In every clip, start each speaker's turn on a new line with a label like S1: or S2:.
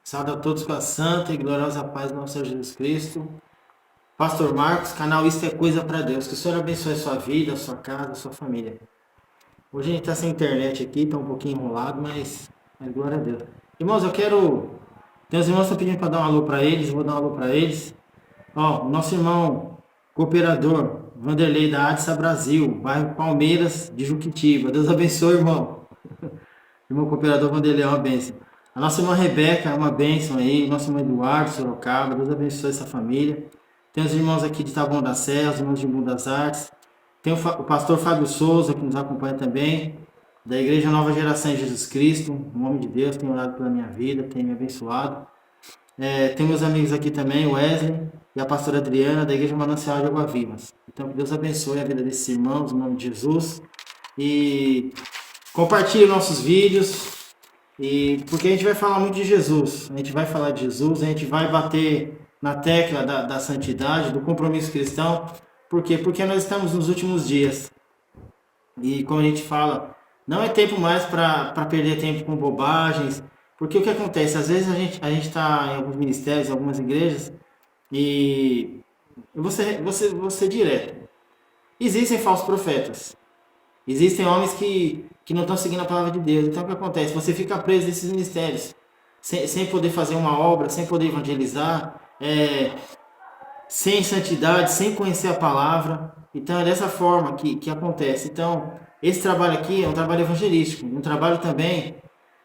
S1: Saúde a todos com a santa e gloriosa paz do nosso Senhor Jesus Cristo. Pastor Marcos, canal Isto é Coisa para Deus. Que o Senhor abençoe a sua vida, a sua casa, a sua família. Hoje a gente está sem internet aqui, está um pouquinho enrolado, mas glória a Deus. Irmãos, tem os irmãos que estão pedindo para dar um alô para eles, vou dar um alô para eles. Ó, o nosso irmão cooperador, Vanderlei da Adsa Brasil, bairro Palmeiras de Juquitiba. Deus abençoe, irmão. Irmão cooperador Vanderlei, é uma bênção. A nossa irmã Rebeca é uma bênção aí. Nosso irmão Eduardo, Sorocaba. Deus abençoe essa família. Tem os irmãos aqui de Taboão da Serra, os irmãos de Mundo das Artes. Tem o pastor Fábio Souza, que nos acompanha também, da Igreja Nova Geração em Jesus Cristo. Em nome de Deus, tem orado pela minha vida, tem me abençoado. Tem meus amigos aqui também, o Wesley e a pastora Adriana, da Igreja Manancial de Água Vivas. Então, que Deus abençoe a vida desses irmãos, em nome de Jesus. E compartilhe nossos vídeos. E porque a gente vai falar muito de Jesus, a gente vai falar de Jesus, a gente vai bater na tecla da santidade, do compromisso cristão. Por quê? Porque nós estamos nos últimos dias. E como a gente fala, não é tempo mais para perder tempo com bobagens. Porque o que acontece? Às vezes a gente está em alguns ministérios, em algumas igrejas, e você direto. Existem falsos profetas. Existem homens que não estão seguindo a palavra de Deus. Então o que acontece? Você fica preso nesses ministérios, sem poder fazer uma obra, sem poder evangelizar, sem santidade, sem conhecer a palavra. Então é dessa forma que acontece. Então, esse trabalho aqui é um trabalho evangelístico, um trabalho também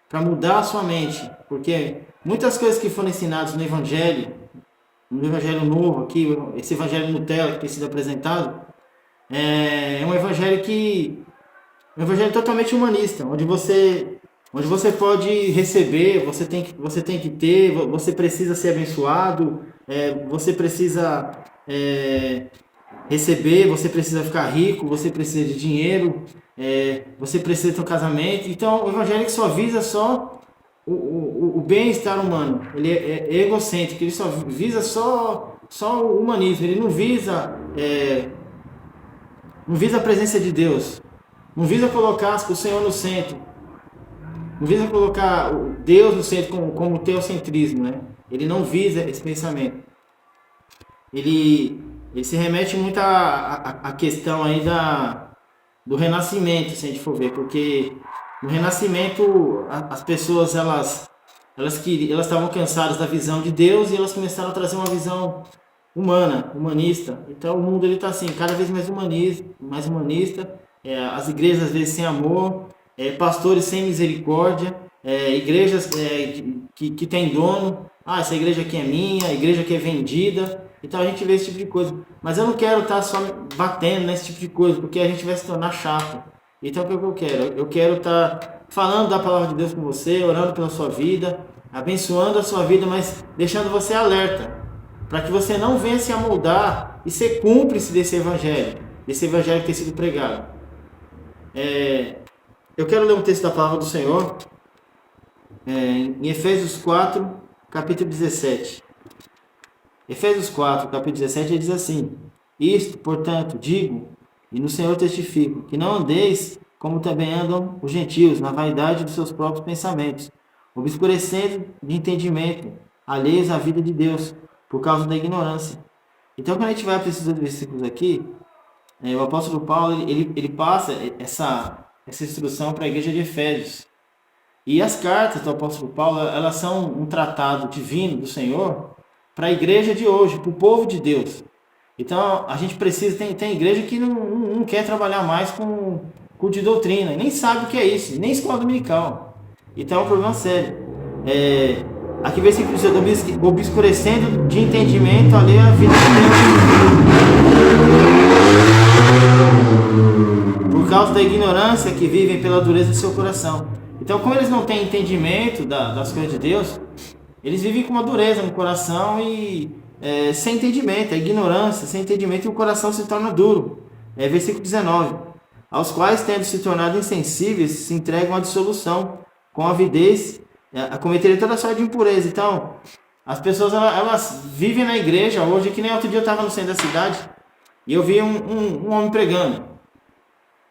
S1: para mudar a sua mente. Porque muitas coisas que foram ensinadas no Evangelho novo aqui, esse Evangelho Nutella que tem sido apresentado, é um evangelho um evangelho totalmente humanista, onde você pode receber, você tem que ter, você precisa ser abençoado, você precisa receber, você precisa ficar rico, você precisa de dinheiro, você precisa ter um casamento. Então, o evangelho que só visa só o bem-estar humano, ele é egocêntrico, ele só visa só o humanismo, ele não visa a presença de Deus. Não visa colocar o Senhor no centro. Não visa colocar Deus no centro como teocentrismo, né? Ele não visa esse pensamento. Ele se remete muito à questão aí do renascimento, se a gente for ver. Porque no renascimento as pessoas elas estavam cansadas da visão de Deus e elas começaram a trazer uma visão humanista. Então o mundo está assim, cada vez mais humanista. As igrejas às vezes sem amor, pastores sem misericórdia, igrejas que tem dono. Essa igreja aqui é minha, a igreja aqui é vendida. Então a gente vê esse tipo de coisa. Mas eu não quero estar só batendo nesse tipo de coisa, porque a gente vai se tornar chato. Então o que eu quero? Eu quero estar falando da palavra de Deus com você, orando pela sua vida, abençoando a sua vida, mas deixando você alerta, para que você não venha se amoldar e ser cúmplice desse evangelho que tem sido pregado. Eu quero ler um texto da palavra do Senhor, em Efésios 4, capítulo 17. Efésios 4, capítulo 17, ele diz assim: Isto, portanto, digo, e no Senhor testifico, que não andeis como também andam os gentios, na vaidade dos seus próprios pensamentos, obscurecendo de entendimento, alheios à vida de Deus, por causa da ignorância. Então, quando a gente vai para esses versículos aqui, o apóstolo Paulo ele passa essa instrução para a igreja de Efésios. E as cartas do apóstolo Paulo, elas são um tratado divino do Senhor para a igreja de hoje, para o povo de Deus. Então, a gente precisa, tem igreja que não quer trabalhar mais com de doutrina, nem sabe o que é isso, nem escola dominical. Então, é um problema sério. Aqui vem esse obscurecendo de entendimento ali a vida de Deus, por causa da ignorância que vivem pela dureza do seu coração. Então, como eles não têm entendimento das coisas de Deus, eles vivem com uma dureza no coração e sem entendimento, ignorância, sem entendimento, e o coração se torna duro. Versículo 19. Aos quais, tendo se tornado insensíveis, se entregam à dissolução, com avidez, a cometerem toda sorte de impureza. Então, as pessoas elas vivem na igreja hoje, que nem outro dia eu estava no centro da cidade, e eu vi um homem pregando.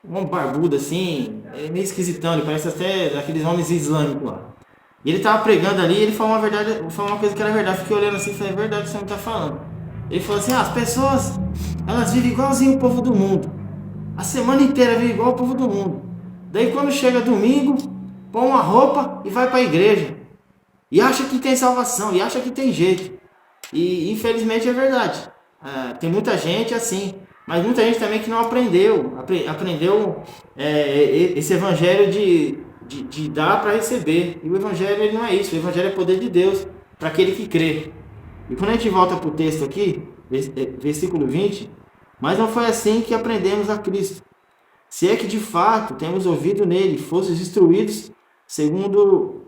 S1: Um homem barbudo assim, meio esquisitão, ele parece até aqueles homens islâmicos lá. E ele estava pregando ali, ele falou uma verdade, falou uma coisa que era verdade. Eu fiquei olhando assim e falei, é verdade o que você não está falando. Ele falou assim, as pessoas, elas vivem igualzinho o povo do mundo. A semana inteira vive igual o povo do mundo. Daí quando chega domingo, põe uma roupa e vai para a igreja. E acha que tem salvação, e acha que tem jeito. E infelizmente é verdade. Tem muita gente assim, mas muita gente também que não aprendeu. Aprendeu esse evangelho de dar para receber. E o evangelho ele não é isso. O evangelho é poder de Deus para aquele que crê. E quando a gente volta para o texto aqui, versículo 20, mas não foi assim que aprendemos a Cristo. Se é que de fato temos ouvido nele, fostes instruídos segundo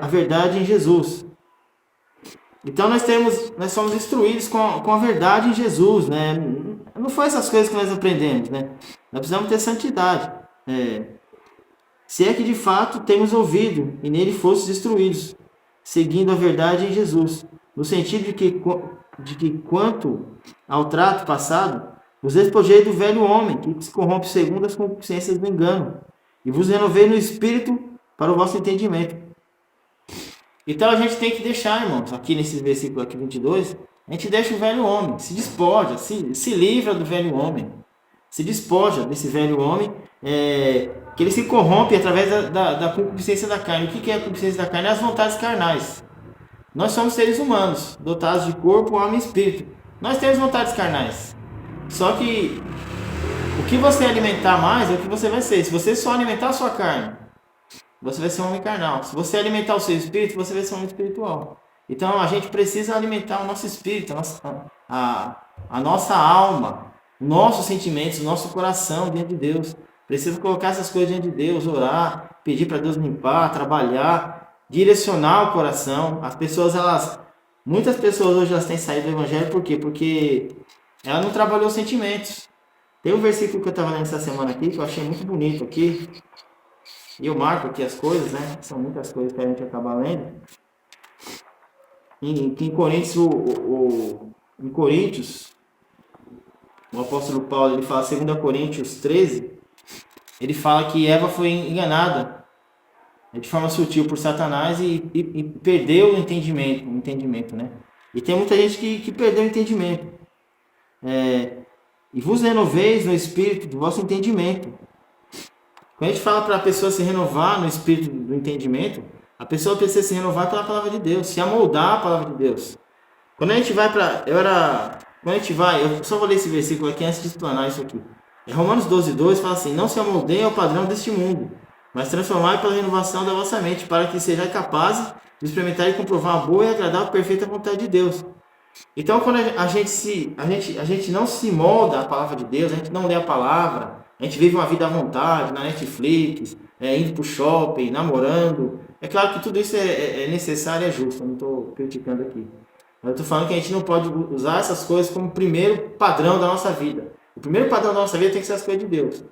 S1: a verdade em Jesus. Então nós somos instruídos com a verdade em Jesus, né? Não foi essas coisas que nós aprendemos, né? Nós precisamos ter santidade. Se é que de fato temos ouvido e nele fostes instruídos, seguindo a verdade em Jesus, no sentido de que quanto ao trato passado, vos despojei do velho homem, que se corrompe segundo as concupiscências do engano, e vos renovei no espírito para o vosso entendimento. Então a gente tem que deixar, irmãos, aqui nesse versículo aqui 22, a gente deixa o velho homem, se despoja, se livra do velho homem, se despoja desse velho homem, que ele se corrompe através da concupiscência da carne. O que é a concupiscência da carne? É as vontades carnais. Nós somos seres humanos, dotados de corpo, alma e espírito. Nós temos vontades carnais. Só que o que você alimentar mais é o que você vai ser. Se você só alimentar a sua carne, você vai ser um homem carnal. Se você alimentar o seu espírito, você vai ser um homem espiritual. Então a gente precisa alimentar o nosso espírito, a nossa alma, nossos sentimentos, o nosso coração diante de Deus. Precisa colocar essas coisas diante de Deus, orar, pedir para Deus limpar, trabalhar, direcionar o coração. Muitas pessoas hoje elas têm saído do evangelho, por quê? Porque ela não trabalhou os sentimentos. Tem um versículo que eu estava lendo essa semana aqui, que eu achei muito bonito aqui. E eu marco aqui as coisas, né? São muitas coisas que a gente acaba lendo. Em Coríntios, em Coríntios, o apóstolo Paulo, ele fala, 2 Coríntios 13, ele fala que Eva foi enganada de forma sutil por Satanás e perdeu o entendimento, né? E tem muita gente que perdeu o entendimento. E vos renoveis no espírito do vosso entendimento. Quando a gente fala para a pessoa se renovar no espírito do entendimento, a pessoa precisa se renovar pela palavra de Deus, se amoldar a palavra de Deus. Quando a gente vai eu só vou ler esse versículo aqui antes de explanar isso aqui. Em Romanos 12:2 fala assim, não se amoldem ao padrão deste mundo, mas transformai pela renovação da vossa mente, para que sejais capazes de experimentar e comprovar a boa e agradável e perfeita vontade de Deus. Então, quando a gente não se molda à palavra de Deus, a gente não lê a palavra, a gente vive uma vida à vontade, na Netflix, indo para o shopping, namorando. É claro que tudo isso é necessário e é justo, eu não estou criticando aqui. Mas eu estou falando que a gente não pode usar essas coisas como primeiro padrão da nossa vida. O primeiro padrão da nossa vida tem que ser as coisas de Deus.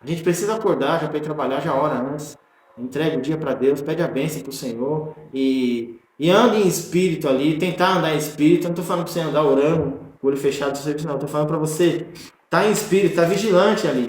S1: A gente precisa acordar, já para ir trabalhar, já ora antes, entrega o dia para Deus, pede a bênção para o Senhor e anda em espírito ali, tentar andar em espírito. Eu não estou falando para você andar orando, com o olho fechado, não. Estou falando para você estar em espírito, estar vigilante ali.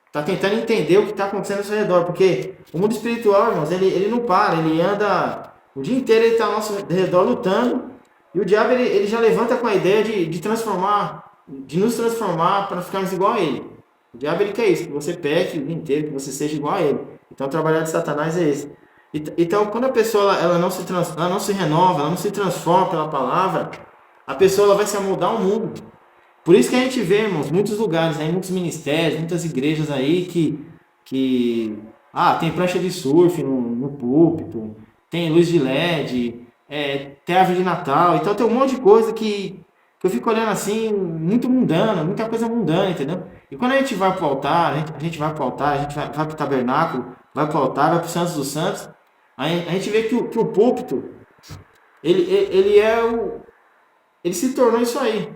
S1: Está tentando entender o que está acontecendo ao seu redor. Porque o mundo espiritual, irmãos, ele não para. Ele anda o dia inteiro, ele está ao nosso redor lutando. E o diabo ele já levanta com a ideia de nos transformar para ficarmos igual a ele. O diabo ele quer isso, que você peque o dia inteiro, que você seja igual a ele. Então o trabalho de Satanás é esse. Então, quando a pessoa ela não se renova, ela não se transforma pela palavra, a pessoa ela vai se amoldar ao mundo. Por isso que a gente vê, irmãos, muitos lugares, muitos ministérios, muitas igrejas aí tem prancha de surf no púlpito, tem luz de LED, tem árvore de Natal. Então tem um monte de coisa que eu fico olhando assim, muito mundana, muita coisa mundana, entendeu? E quando a gente vai para o altar, a gente vai para o altar, a gente vai para o tabernáculo, vai para o altar, vai para o Santos dos Santos, a gente vê que o púlpito, ele se tornou isso aí.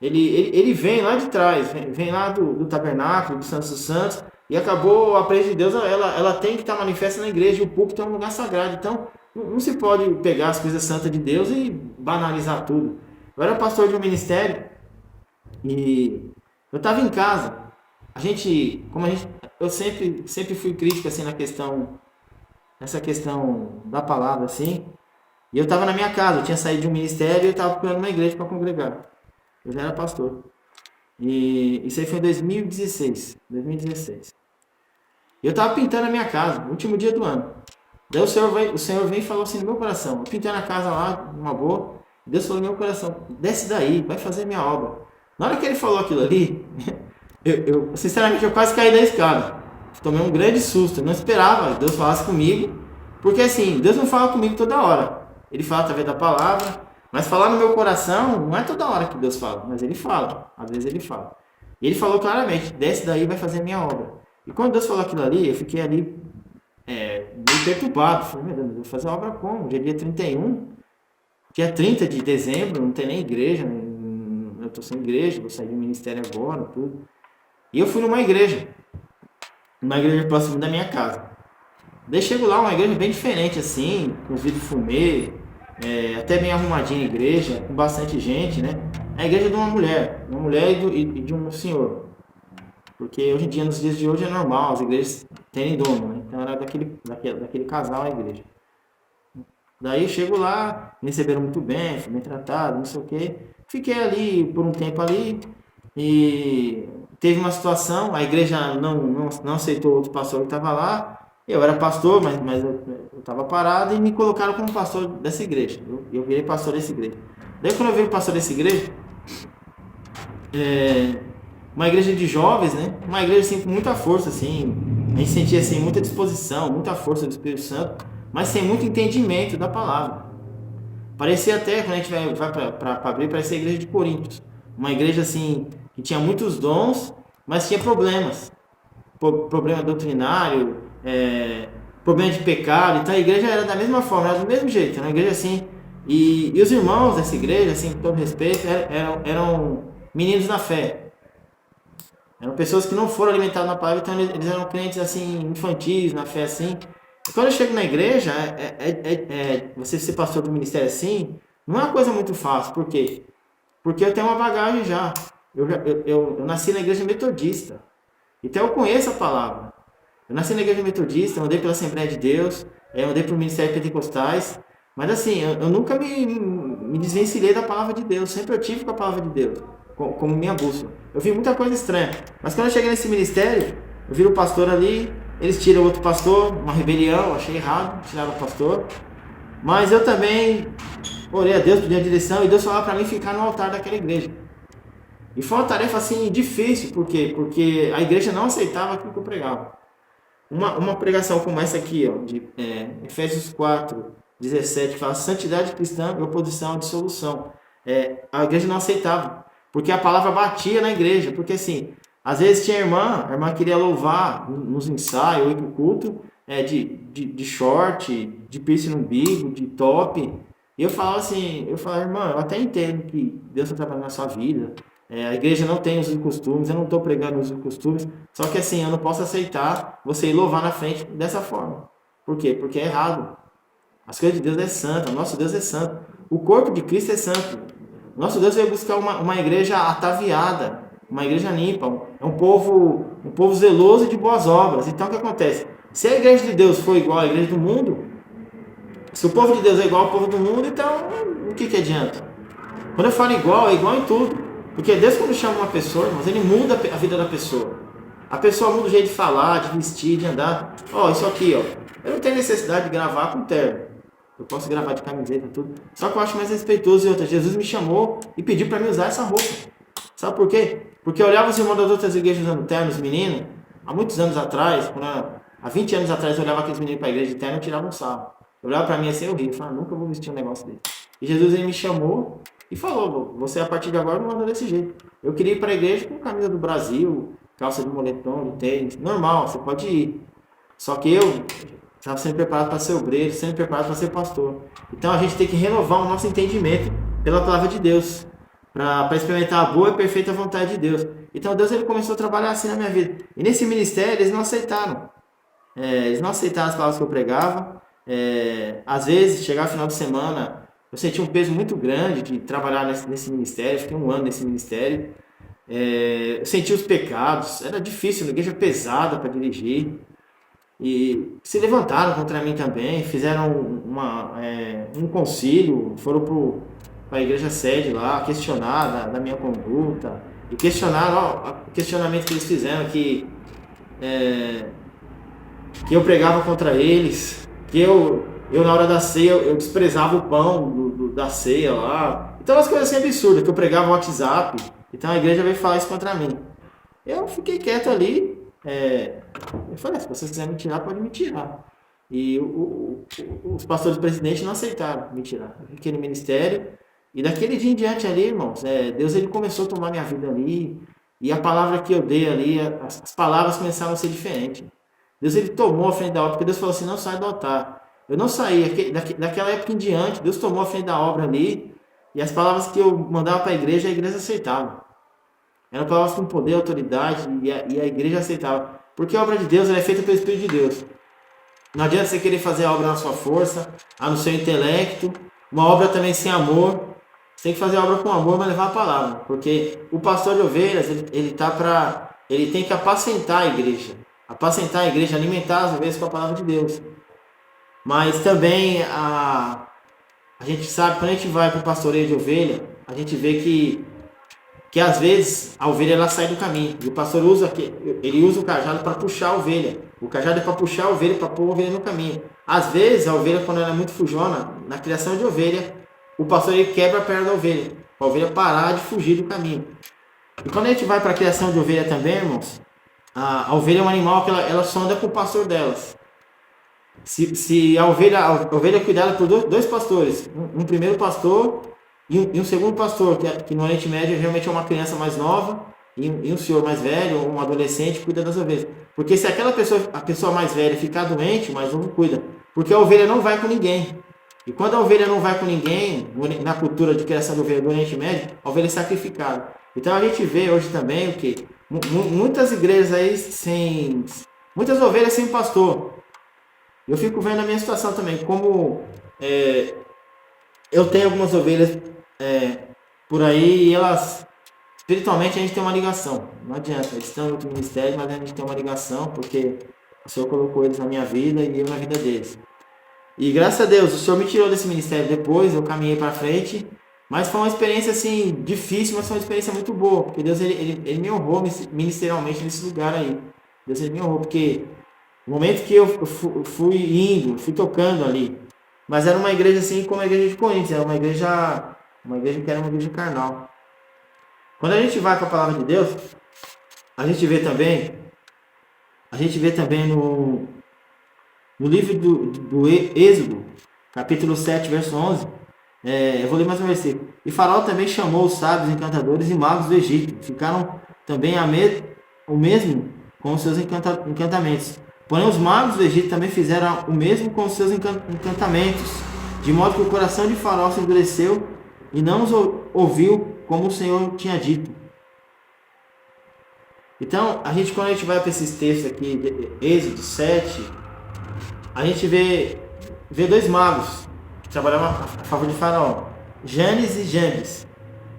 S1: Ele vem lá de trás, vem lá do tabernáculo, do Santos dos Santos, e acabou a presença de Deus, ela tem que estar manifesta na igreja, e o púlpito é um lugar sagrado. Então, não se pode pegar as coisas santas de Deus e banalizar tudo. Eu era pastor de um ministério, e eu estava em casa. Eu sempre fui crítico assim, na questão essa questão da palavra, assim. E eu estava na minha casa, eu tinha saído de um ministério e eu estava procurando uma igreja para congregar. Eu já era pastor. E isso aí foi em 2016. 2016. E eu estava pintando a minha casa, no último dia do ano. Daí o Senhor veio e falou assim no meu coração. Eu pintei na casa lá, uma boa. Deus falou no meu coração: desce daí, vai fazer minha obra. Na hora que ele falou aquilo ali, sinceramente, eu quase caí da escada. Tomei um grande susto. Eu não esperava que Deus falasse comigo. Porque assim, Deus não fala comigo toda hora. Ele fala através da palavra. Mas falar no meu coração não é toda hora que Deus fala. Mas ele fala. Às vezes ele fala. E ele falou claramente: desce daí, vai fazer minha obra. E quando Deus falou aquilo ali, eu fiquei ali meio perturbado. Falei: meu Deus, eu vou fazer a obra como? Dia 31, dia 30 de dezembro, não tem nem igreja. Eu estou sem igreja, vou sair do ministério agora, tudo. E eu fui numa igreja próxima da minha casa. Daí chego lá, uma igreja bem diferente assim, com vidro fumê, até bem arrumadinha a igreja, com bastante gente, né? É a igreja de uma mulher e de um senhor. Porque hoje em dia, nos dias de hoje, é normal, as igrejas terem dono, né? Então era daquele casal a igreja. Daí eu chego lá, me receberam muito bem, fui bem tratado, não sei o quê. Fiquei ali por um tempo ali e teve uma situação, a igreja não aceitou outro pastor que estava lá. Eu era pastor, mas eu estava parado e me colocaram como pastor dessa igreja. Eu virei pastor dessa igreja. Daí quando eu virei pastor dessa igreja, uma igreja de jovens, né? Uma igreja assim com muita força, assim. A gente sentia assim muita disposição, muita força do Espírito Santo, mas sem muito entendimento da palavra. Parecia até, quando a gente vai para abrir, parecia a igreja de Coríntios. Uma igreja assim, que tinha muitos dons, mas tinha problemas. Problema doutrinário, problema de pecado. Então a igreja era da mesma forma, era do mesmo jeito. Era uma igreja assim. E os irmãos dessa igreja, assim, com todo respeito, eram meninos na fé. Eram pessoas que não foram alimentadas na palavra, então eles eram crentes assim, infantis, na fé assim. E quando eu chego na igreja, você ser pastor do ministério assim, não é uma coisa muito fácil. Por quê? Porque eu tenho uma bagagem já. Eu nasci na igreja metodista. Então eu conheço a palavra. Eu nasci na igreja metodista, eu andei pela Assembleia de Deus, eu andei para o Ministério Pentecostais. Mas assim, eu nunca me desvencilhei da palavra de Deus. Sempre eu tive com a palavra de Deus como minha bússola. Eu vi muita coisa estranha. Mas quando eu cheguei nesse ministério, eu vi o pastor ali, eles tiram outro pastor, uma rebelião, achei errado, tiraram o pastor. Mas eu também orei a Deus, pedi a direção, e Deus falou para mim ficar no altar daquela igreja. E foi uma tarefa assim difícil, por quê? Porque a igreja não aceitava aquilo que eu pregava. Uma pregação como essa aqui, ó, de Efésios 4:17, que fala santidade cristã e oposição à dissolução. A igreja não aceitava, porque a palavra batia na igreja, porque assim, às vezes tinha a irmã queria louvar nos ensaios, ou ir pro culto, de short, de piercing no umbigo, de top. E eu falava assim, irmã, eu até entendo que Deus está trabalhando na sua vida, a igreja não tem usos e costumes, eu não estou pregando usos e costumes, só que assim, eu não posso aceitar você ir louvar na frente dessa forma. Por quê? Porque é errado. As coisas de Deus é santa, o nosso Deus é santo. O corpo de Cristo é santo. O nosso Deus veio buscar uma igreja ataviada, uma igreja limpa, um povo zeloso e de boas obras. Então o que acontece? Se a igreja de Deus for igual à igreja do mundo, se o povo de Deus é igual ao povo do mundo, então o que adianta? Quando eu falo igual, é igual em tudo. Porque Deus, quando chama uma pessoa, mas ele muda a vida da pessoa. A pessoa muda o jeito de falar, de vestir, de andar. Isso aqui, eu não tenho necessidade de gravar com terno. Eu posso gravar de camiseta e tudo. Só que eu acho mais respeitoso e outra. Jesus me chamou e pediu para mim usar essa roupa. Sabe por quê? Porque eu olhava os irmãos das outras igrejas usando terno, os meninos, há muitos anos atrás, há 20 anos atrás, eu olhava aqueles meninos para a igreja de terno e tirava um sarro. Eu olhava para mim assim, eu ria. Eu falava, nunca vou vestir um negócio desse. E Jesus ele me chamou e falou, você a partir de agora não anda desse jeito. Eu queria ir para a igreja com camisa do Brasil, calça de moletom, de tênis, normal, você pode ir. Só que eu estava sempre preparado para ser obreiro, sempre preparado para ser pastor. Então a gente tem que renovar o nosso entendimento pela palavra de Deus, para experimentar a boa e perfeita vontade de Deus. Então Deus ele começou a trabalhar assim na minha vida. E nesse ministério eles não aceitaram. Eles não aceitaram as palavras que eu pregava. Às vezes, chegava no final de semana, eu senti um peso muito grande de trabalhar nesse ministério. Fiquei um ano nesse ministério. Eu senti os pecados. Era difícil, uma igreja pesada para dirigir. e se levantaram contra mim também, fizeram um concílio, foram para a igreja sede lá, questionar da minha conduta, e questionaram, ó, o questionamento que eles fizeram, que eu pregava contra eles, que eu na hora da ceia, eu desprezava o pão da ceia lá. Então, umas coisas assim absurdas, que eu pregava no WhatsApp. Então, a igreja veio falar isso contra mim. Eu fiquei quieto ali. Eu falei, se vocês quiserem me tirar, pode me tirar. E os pastores presidentes não aceitaram me tirar. Eu fiquei no ministério. E daquele dia em diante ali, irmãos, Deus ele começou a tomar minha vida ali. E a palavra que eu dei ali, as palavras começaram a ser diferentes. Deus ele tomou a frente da obra, porque Deus falou assim, não sai do altar. Eu não saí, daquela época em diante, Deus tomou a frente da obra ali, e as palavras que eu mandava para a igreja aceitava. Eram palavras com poder, autoridade, e a igreja aceitava. Porque a obra de Deus ela é feita pelo Espírito de Deus. Não adianta você querer fazer a obra na sua força, no seu intelecto, uma obra também sem amor. Você tem que fazer a obra com amor, mas levar a palavra. Porque o pastor de ovelhas, ele tem que apacentar a igreja. Apacentar a igreja, alimentar as ovelhas com a palavra de Deus. Mas também a gente sabe, quando a gente vai para o pastoreio de ovelha, a gente vê que às vezes a ovelha ela sai do caminho. E o pastor ele usa o cajado para puxar a ovelha. O cajado é para puxar a ovelha, para pôr a ovelha no caminho. Às vezes a ovelha, quando ela é muito fujona, na criação de ovelha, o pastor ele quebra a perna da ovelha, para a ovelha parar de fugir do caminho. E quando a gente vai para a criação de ovelha também, irmãos, a ovelha é um animal que ela só anda com o pastor delas. Se a ovelha é cuidada por dois pastores, um primeiro pastor e um segundo pastor, que no Oriente Médio realmente é uma criança mais nova, e um senhor mais velho, ou um adolescente, cuida das ovelhas. Porque se a pessoa mais velha ficar doente, o mais novo cuida. Porque a ovelha não vai com ninguém. E quando a ovelha não vai com ninguém, na cultura de criação de ovelha do Oriente Médio, a ovelha é sacrificada. Então a gente vê hoje também o que? Muitas igrejas aí muitas ovelhas sem pastor. Eu fico vendo a minha situação também, como eu tenho algumas ovelhas por aí e elas, espiritualmente, a gente tem uma ligação. Não adianta, eles estão em outro ministério, mas a gente tem uma ligação, porque o Senhor colocou eles na minha vida e eu na vida deles. E graças a Deus, o Senhor me tirou desse ministério depois, eu caminhei para frente, mas foi uma experiência assim, difícil, mas foi uma experiência muito boa, porque Deus ele me honrou ministerialmente nesse lugar aí. Deus ele me honrou, porque no momento que eu fui tocando ali, mas era uma igreja assim como a igreja de Coríntios, era uma igreja que era uma igreja carnal. Quando a gente vai para a palavra de Deus, a gente vê também no livro do Êxodo, capítulo 7, verso 11, eu vou ler mais um versículo. E Faraó também chamou os sábios, encantadores e magos do Egito. Ficaram também o mesmo com os seus encantamentos. Porém, os magos do Egito também fizeram o mesmo com os seus encantamentos, de modo que o coração de Faraó se endureceu e não os ouviu como o Senhor tinha dito. Então, quando a gente vai para esses textos aqui, de Êxodo 7, a gente vê dois magos que trabalhavam a favor de Faraó, Janes e Jambres.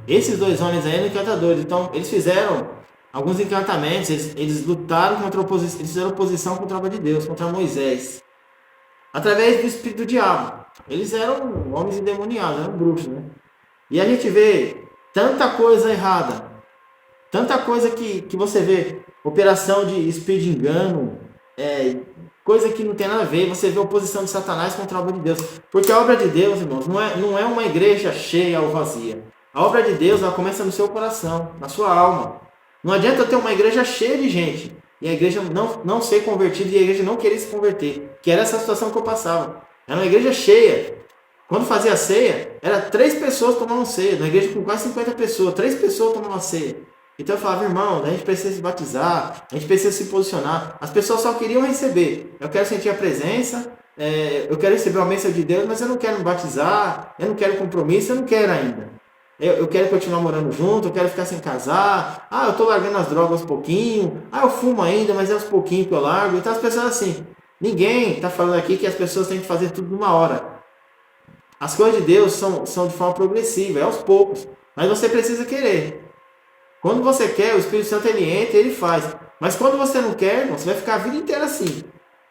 S1: Esses dois homens aí eram encantadores, então eles fizeram alguns encantamentos, eles lutaram contra a oposição, eles fizeram oposição contra a obra de Deus, contra Moisés, através do espírito do diabo. Eles eram homens endemoniados, eram bruxos, né? E a gente vê tanta coisa errada, tanta coisa que você vê, operação de espírito de engano, coisa que não tem nada a ver, você vê a oposição de Satanás contra a obra de Deus. Porque a obra de Deus, irmãos, não é uma igreja cheia ou vazia. A obra de Deus, ela começa no seu coração, na sua alma. Não adianta ter uma igreja cheia de gente e a igreja não ser convertida e a igreja não querer se converter. Que era essa situação que eu passava. Era uma igreja cheia. Quando fazia ceia, era 3 pessoas tomando ceia. Na igreja com quase 50 pessoas, 3 pessoas tomando ceia. Então eu falava, irmão, a gente precisa se batizar, a gente precisa se posicionar. As pessoas só queriam receber. Eu quero sentir a presença, eu quero receber a bênção de Deus, mas eu não quero me batizar, eu não quero compromisso, eu não quero ainda. Eu quero continuar morando junto, eu quero ficar sem casar. Eu estou largando as drogas aos pouquinhos. Eu fumo ainda, mas é aos pouquinhos que eu largo. Então as pessoas assim, ninguém está falando aqui que as pessoas têm que fazer tudo numa hora. As coisas de Deus são de forma progressiva, é aos poucos. Mas você precisa querer. Quando você quer, o Espírito Santo ele entra e ele faz. Mas quando você não quer, irmão, você vai ficar a vida inteira assim.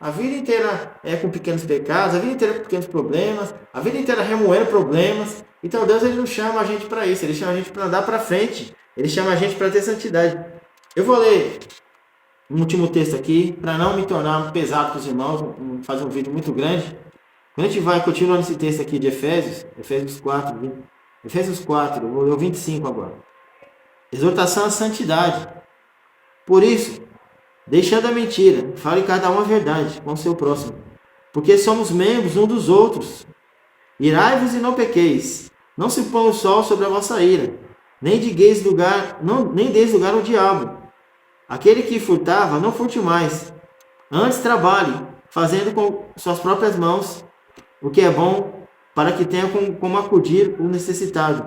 S1: a vida inteira com pequenos pecados, a vida inteira com pequenos problemas, a vida inteira remoendo problemas. Então Deus ele não chama a gente para isso, ele chama a gente para andar para frente, ele chama a gente para ter santidade. Eu vou ler um último texto aqui, para não me tornar pesado para os irmãos, fazer um vídeo muito grande. Quando a gente vai continuando esse texto aqui de Efésios 4, eu vou ler o 25 agora. Exortação à santidade. Por isso, deixando a mentira, fale cada um a verdade com o seu próximo, porque somos membros um dos outros. Irai-vos e não pequeis, não se põe o sol sobre a vossa ira, nem deis lugar ao diabo. Aquele que furtava, não furte mais, antes trabalhe, fazendo com suas próprias mãos o que é bom, para que tenha como acudir o necessitado.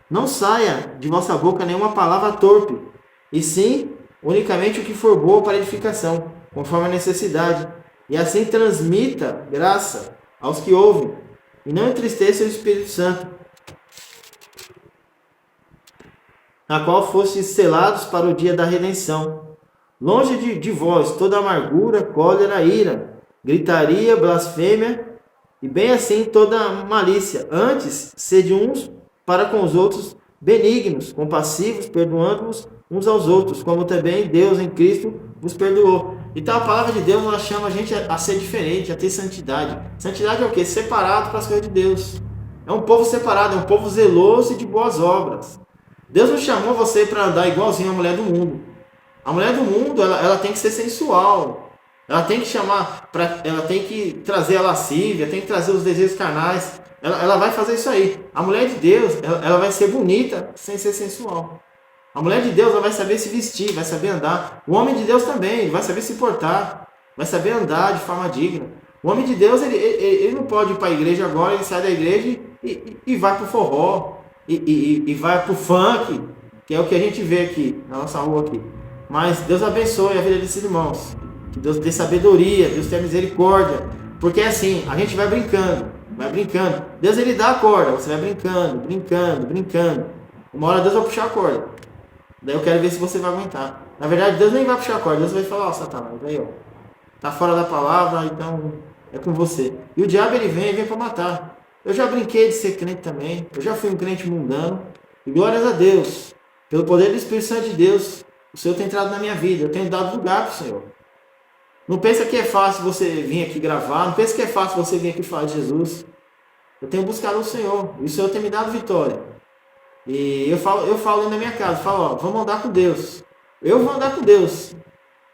S1: Não saia de vossa boca nenhuma palavra torpe, e sim unicamente o que for bom para edificação, conforme a necessidade, e assim transmita graça aos que ouvem, e não entristeça o Espírito Santo, na qual fostes selados para o dia da redenção. Longe de vós toda amargura, cólera, ira, gritaria, blasfêmia, e bem assim toda malícia. Antes, sede uns para com os outros benignos, compassivos, perdoando-vos uns aos outros, como também Deus em Cristo vos perdoou. Então a palavra de Deus ela chama a gente a ser diferente, a ter santidade. Santidade é o quê? Separado para as coisas de Deus. É um povo separado, é um povo zeloso e de boas obras. Deus não chamou você para andar igualzinho a mulher do mundo. A mulher do mundo ela tem que ser sensual. Ela tem que ela tem que trazer a lascívia, tem que trazer os desejos carnais. Ela vai fazer isso aí. A mulher de Deus, ela vai ser bonita sem ser sensual. A mulher de Deus, ela vai saber se vestir, vai saber andar. O homem de Deus também, ele vai saber se portar, vai saber andar de forma digna. O homem de Deus, ele não pode ir para a igreja agora, ele sai da igreja e vai para o forró, e vai para o funk, que é o que a gente vê aqui, na nossa rua aqui. Mas Deus abençoe a vida desses irmãos. Que Deus dê sabedoria, Deus tenha misericórdia. Porque é assim, a gente vai brincando. Deus ele dá a corda, você vai brincando. Uma hora Deus vai puxar a corda. Daí eu quero ver se você vai aguentar. Na verdade, Deus nem vai puxar a corda, Deus vai falar, ó, Satanás, aí ó, tá fora da palavra, então é com você. E o diabo ele vem para matar. Eu já brinquei de ser crente também, eu já fui um crente mundano. E glórias a Deus, pelo poder do Espírito Santo de Deus, o Senhor tem entrado na minha vida, eu tenho dado lugar para o Senhor. Não pensa que é fácil você vir aqui gravar, não pensa que é fácil você vir aqui falar de Jesus. Eu tenho buscado o Senhor, e o Senhor tem me dado vitória. E eu falo na minha casa, ó, vamos andar com Deus. Eu vou andar com Deus.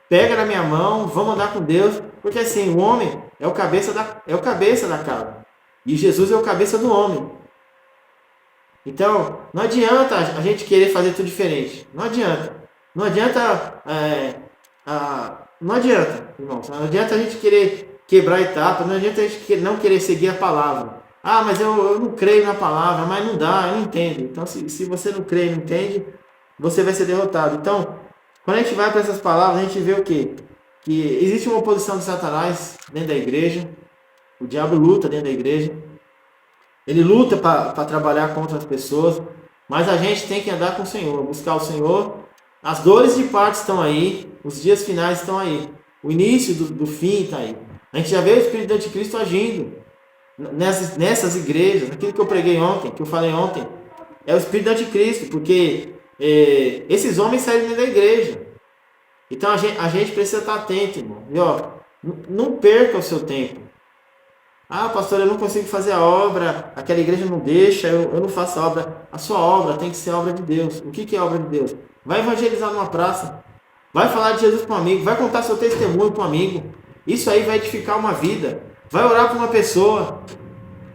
S1: Pega na minha mão, vamos andar com Deus, porque assim, o homem é o cabeça da casa. E Jesus é o cabeça do homem. Então, não adianta a gente querer fazer tudo diferente. Não adianta. Não adianta, irmãos. Não adianta a gente querer quebrar etapas. Não adianta a gente não querer seguir a palavra. Ah, mas eu não creio na palavra, mas não dá, eu não entendo. Então, se você não crê e não entende, você vai ser derrotado. Então, quando a gente vai para essas palavras, a gente vê o quê? Que existe uma oposição de Satanás dentro da igreja. O diabo luta dentro da igreja. Ele luta para trabalhar contra as pessoas. Mas a gente tem que andar com o Senhor, buscar o Senhor. As dores de parto estão aí. Os dias finais estão aí. O início do fim está aí. A gente já vê o Espírito do Anticristo agindo nessas igrejas. Aquilo que eu preguei ontem, que eu falei ontem, é o Espírito do Anticristo. Porque esses homens saíram dentro da igreja. Então a gente precisa estar atento, irmão. E ó, não perca o seu tempo. Ah, pastor, eu não consigo fazer a obra, aquela igreja não deixa, eu não faço a obra. A sua obra tem que ser a obra de Deus. O que é a obra de Deus? Vai evangelizar numa praça, vai falar de Jesus para um amigo, vai contar seu testemunho para um amigo. Isso aí vai edificar uma vida. Vai orar para uma pessoa,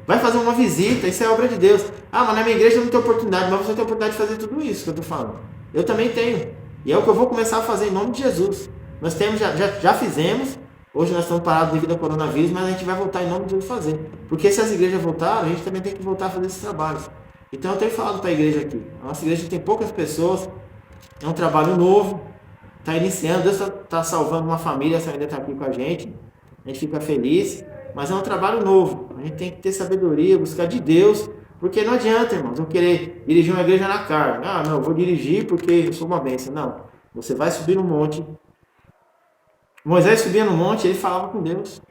S1: vai fazer uma visita, isso é obra de Deus. Ah, mas na minha igreja não tem oportunidade, mas você tem oportunidade de fazer tudo isso que eu estou falando. Eu também tenho. E é o que eu vou começar a fazer em nome de Jesus. Nós temos, já fizemos. Hoje nós estamos parados devido ao coronavírus, mas a gente vai voltar em nome de Jesus fazer. Porque se as igrejas voltaram, a gente também tem que voltar a fazer esses trabalhos. Então eu tenho falado para a igreja aqui. A nossa igreja tem poucas pessoas, é um trabalho novo, está iniciando, Deus está salvando uma família, essa ainda está aqui com a gente fica feliz, mas é um trabalho novo. A gente tem que ter sabedoria, buscar de Deus, porque não adianta, irmãos, eu querer dirigir uma igreja na carne. Ah, não, eu vou dirigir porque eu sou uma bênção. Não, você vai subir no monte, Moisés subia no monte, ele falava com Deus.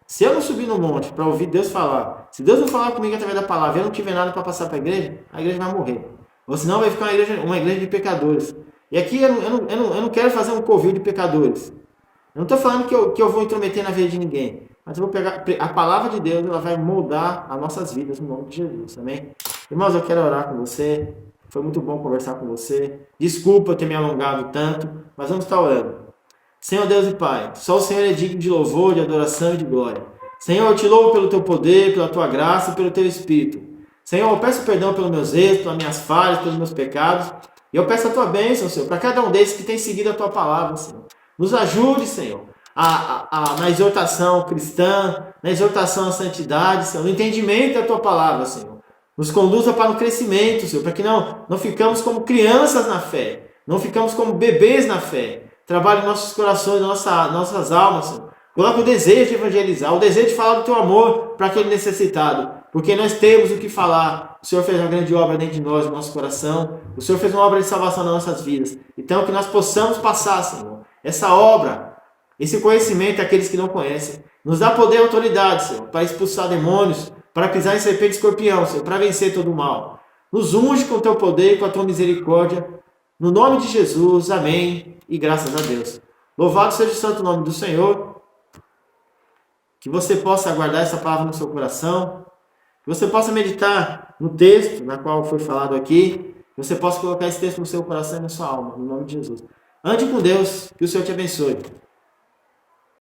S1: Se eu não subir no monte para ouvir Deus falar, se Deus não falar comigo através da palavra e eu não tiver nada para passar para a igreja vai morrer. Ou senão vai ficar uma igreja de pecadores. E aqui eu não quero fazer um covil de pecadores. Eu não estou falando que eu vou intrometer na vida de ninguém. Mas eu vou pegar a palavra de Deus, ela vai moldar as nossas vidas no nome de Jesus, amém? Irmãos, eu quero orar com você. Foi muito bom conversar com você. Desculpa ter me alongado tanto, mas vamos estar orando. Senhor Deus e Pai, só o Senhor é digno de louvor, de adoração e de glória. Senhor, eu te louvo pelo teu poder, pela tua graça e pelo teu Espírito. Senhor, eu peço perdão pelos meus erros, pelas minhas falhas, pelos meus pecados. E eu peço a tua bênção, Senhor, para cada um desses que tem seguido a tua palavra, Senhor. Nos ajude, Senhor, na exortação cristã, na exortação à santidade, Senhor, no entendimento da tua palavra, Senhor. Nos conduza para o crescimento, Senhor, para que não ficamos como crianças na fé, não ficamos como bebês na fé. Trabalhe em nossos corações, nossas almas, Senhor. Coloca o desejo de evangelizar, o desejo de falar do teu amor para aquele necessitado, porque nós temos o que falar. O Senhor fez uma grande obra dentro de nós, no nosso coração. O Senhor fez uma obra de salvação nas nossas vidas. Então, que nós possamos passar, Senhor, essa obra, esse conhecimento àqueles que não conhecem. Nos dá poder e autoridade, Senhor, para expulsar demônios, para pisar em serpente e escorpião, Senhor, para vencer todo o mal. Nos unge com o teu poder e com a tua misericórdia. No nome de Jesus, amém e graças a Deus. Louvado seja o santo nome do Senhor. Que você possa guardar essa palavra no seu coração. Que você possa meditar no texto na qual foi falado aqui. Que você possa colocar esse texto no seu coração e na sua alma, no nome de Jesus. Ande com Deus, que o Senhor te abençoe.